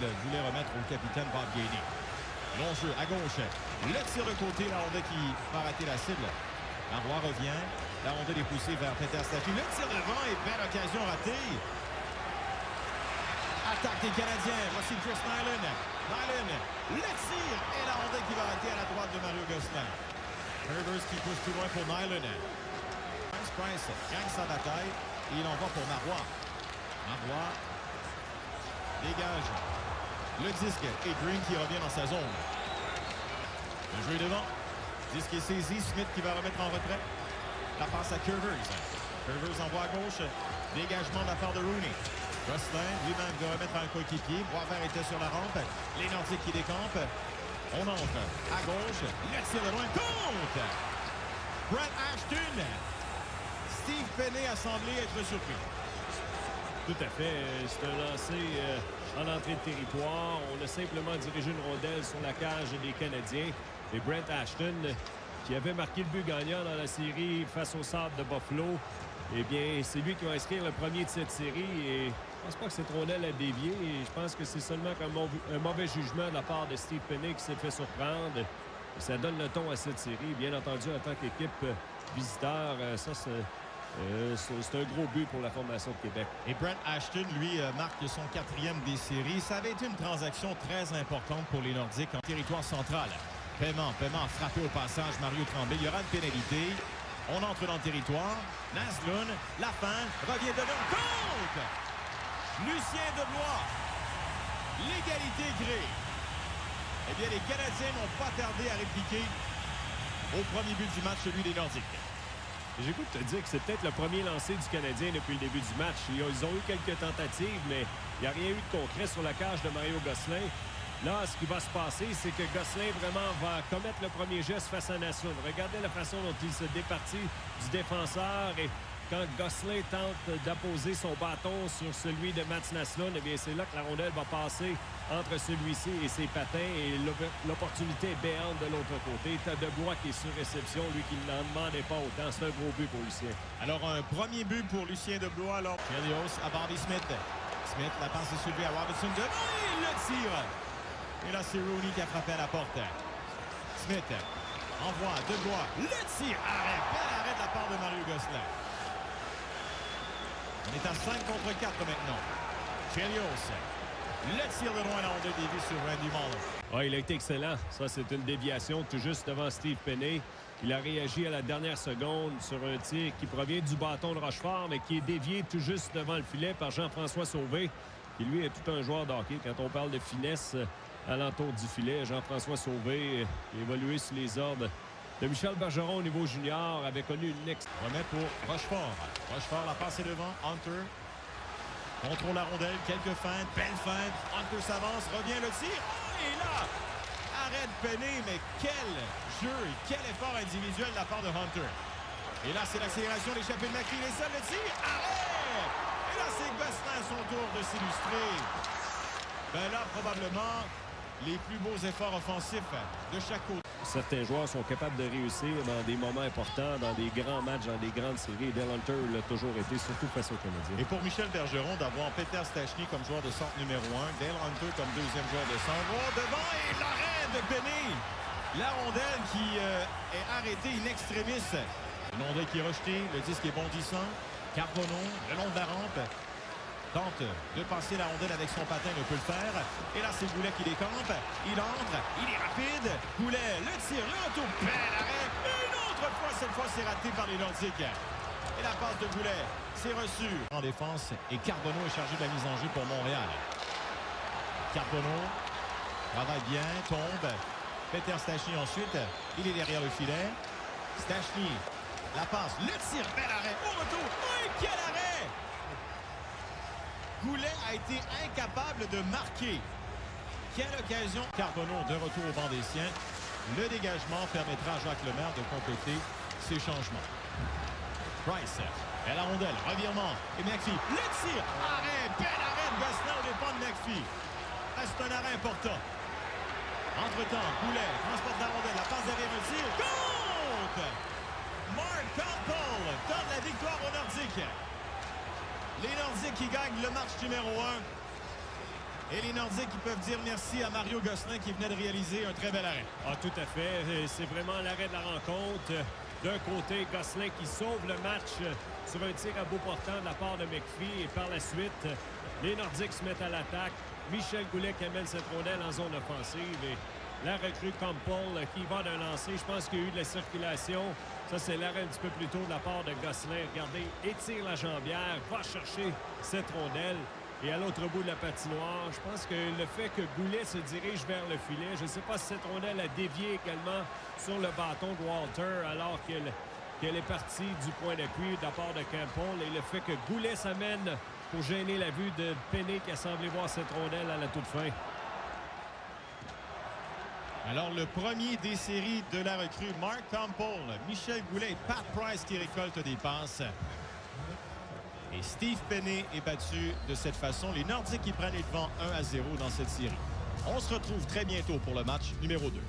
voulait remettre au capitaine Bob Gainey. Long jeu à gauche. Le tir de côté, la rondelle qui va rater la cible. Marois revient. La rondelle est poussée vers Peter Stastny. Le tir devant et belle occasion ratée. Attaque des Canadiens. Voici Chris Nilan. Nilan, le tir et la rondelle qui va rater à la droite de Mario Gosselin. Rivers qui pousse plus loin pour Nilan. Price gagne sa bataille. Et il envoie pour Marois. Marois dégage le disque et Green qui revient dans sa zone. Le jeu est devant. Disque est saisi. Smith qui va remettre en retrait. La passe à Curvers. Curvers envoie à gauche. Dégagement de la part de Rooney. Gosselin lui-même veut remettre un coéquipier. Boisvert était sur la rampe. Les Nordiques qui décampent. On entre à gauche. Le tir de loin. Compte! Brent Ashton. Steve Penney a semblé être surpris. Tout à fait. C'est un lancé en entrée de territoire. On a simplement dirigé une rondelle sur la cage des Canadiens. Et Brent Ashton, qui avait marqué le but gagnant dans la série face au Sabres de Buffalo, eh bien, c'est lui qui va inscrire le premier de cette série. Et je pense pas que cette rondelle a dévié. Et je pense que c'est seulement un mauvais jugement de la part de Steve Penney qui s'est fait surprendre. Et ça donne le ton à cette série. Bien entendu, en tant qu'équipe visiteur, ça, c'est un gros but pour la formation de Québec. Et Brent Ashton, lui, marque son 4e des séries. Ça avait été une transaction très importante pour les Nordiques en territoire central. Paiement frappé au passage. Mario Tremblay. Il y aura une pénalité. On entre dans le territoire. Naslund, la fin, revient de l'homme. Compte! Lucien Deblois. L'égalité créée. Eh bien, les Canadiens n'ont pas tardé à répliquer au premier but du match, celui des Nordiques. J'écoute te dire que c'est peut-être le premier lancé du Canadien depuis le début du match. Ils ont eu quelques tentatives, mais il n'y a rien eu de concret sur la cage de Mario Gosselin. Là, ce qui va se passer, c'est que Gosselin vraiment va commettre le premier geste face à Naslund. Regardez la façon dont il se départit du défenseur et quand Gosselin tente d'apposer son bâton sur celui de Mats Naslund, eh bien c'est là que la rondelle va passer entre celui-ci et ses patins et l'opportunité est béante de l'autre côté. T'as Debois qui est sur réception, lui qui n'en demandait pas autant. C'est un gros but pour Lucien. Alors, un premier but pour Lucien Deblois. Alors, Chelios à Bobby Smith. Smith, la passe est soulevée à Robertson. Il le tire. Et là, c'est Rooney qui a frappé à la porte. Smith envoie Debois. Le tir. Arrêt. Bel arrêt de la part de Mario Gosselin. On est à 5 contre 4 maintenant. Chelios. Le tir de loin, la rondelle dévie sur Randy Muller. Ah, il a été excellent. Ça, c'est une déviation tout juste devant Steve Penney. Il a réagi à la dernière seconde sur un tir qui provient du bâton de Rochefort, mais qui est dévié tout juste devant le filet par Jean-François Sauvé, qui lui est tout un joueur de hockey. Quand on parle de finesse alentour du filet, Jean-François Sauvé évolué sous les ordres de Michel Bergeron au niveau junior, avait connu une remet pour Rochefort. Rochefort, la passe est devant. Hunter contrôle la rondelle. Quelques feintes. Belle feinte. Hunter s'avance. Revient le tir. Oh, et là, arrête Penney. Mais quel jeu et quel effort individuel de la part de Hunter. Et là, c'est l'accélération d'échapper de McPhee. Et ça, le tir. Arrêt! Et là, c'est Gosselin à son tour de s'illustrer. Ben là, probablement, les plus beaux efforts offensifs de chaque côté. Certains joueurs sont capables de réussir dans des moments importants, dans des grands matchs, dans des grandes séries. Dale Hunter l'a toujours été, surtout face aux Canadiens. Et pour Michel Bergeron, d'avoir Peter Stastny comme joueur de centre numéro 1, Dale Hunter comme deuxième joueur de centre. Oh, devant et l'arrêt de Penney. La rondelle qui est arrêtée in extremis. Une rondelle qui est rejetée, le disque est bondissant. Carbonneau, le long de la rampe, tente de passer la rondelle avec son patin, ne peut le faire. Et là, c'est Goulet qui décampe. Il entre, il est rapide. Goulet, le tir, le retour, bel arrêt. Une autre fois, cette fois, c'est raté par les Nordiques. Et la passe de Goulet, c'est reçu. En défense, et Carbonneau est chargé de la mise en jeu pour Montréal. Carbonneau travaille bien, tombe. Peter Stastny ensuite, il est derrière le filet. Stastny, la passe, le tir, bel arrêt. Au retour, oui, quel arrêt! Goulet a été incapable de marquer. Quelle occasion! Carbonneau de retour au banc des siens. Le dégagement permettra à Jacques Lemaire de compléter ses changements. Price, et la rondelle, revirement. Et McPhee, le tir! Arrêt! Bel arrêt de Gosselin au départ de McPhee. C'est un arrêt important. Entre-temps, Goulet transporte la rondelle. La passe derrière un tir. Compte! Mark Campbell donne la victoire aux Nordiques. Les Nordiques qui gagnent le match numéro 1. Et les Nordiques qui peuvent dire merci à Mario Gosselin qui venait de réaliser un très bel arrêt. Ah, tout à fait. C'est vraiment l'arrêt de la rencontre. D'un côté, Gosselin qui sauve le match sur un tir à bout portant de la part de McPhee. Et par la suite, les Nordiques se mettent à l'attaque. Michel Goulet qui amène cette rondelle en zone offensive. Et la recrue Campbell qui va d'un lancer. Je pense qu'il y a eu de la circulation. Ça, c'est l'arrêt un petit peu plus tôt de la part de Gosselin. Regardez, étire la jambière, va chercher cette rondelle. Et à l'autre bout de la patinoire, je pense que le fait que Goulet se dirige vers le filet, je ne sais pas si cette rondelle a dévié également sur le bâton de Walter alors qu'elle est partie du point d'appui de la part de Campbell. Et le fait que Goulet s'amène pour gêner la vue de Penney qui a semblé voir cette rondelle à la toute fin. Alors, le premier des séries de la recrue, Mark Campbell, Michel Goulet et Pat Price qui récoltent des passes. Et Steve Penney est battu de cette façon. Les Nordiques qui prennent les devants 1-0 dans cette série. On se retrouve très bientôt pour le match numéro 2.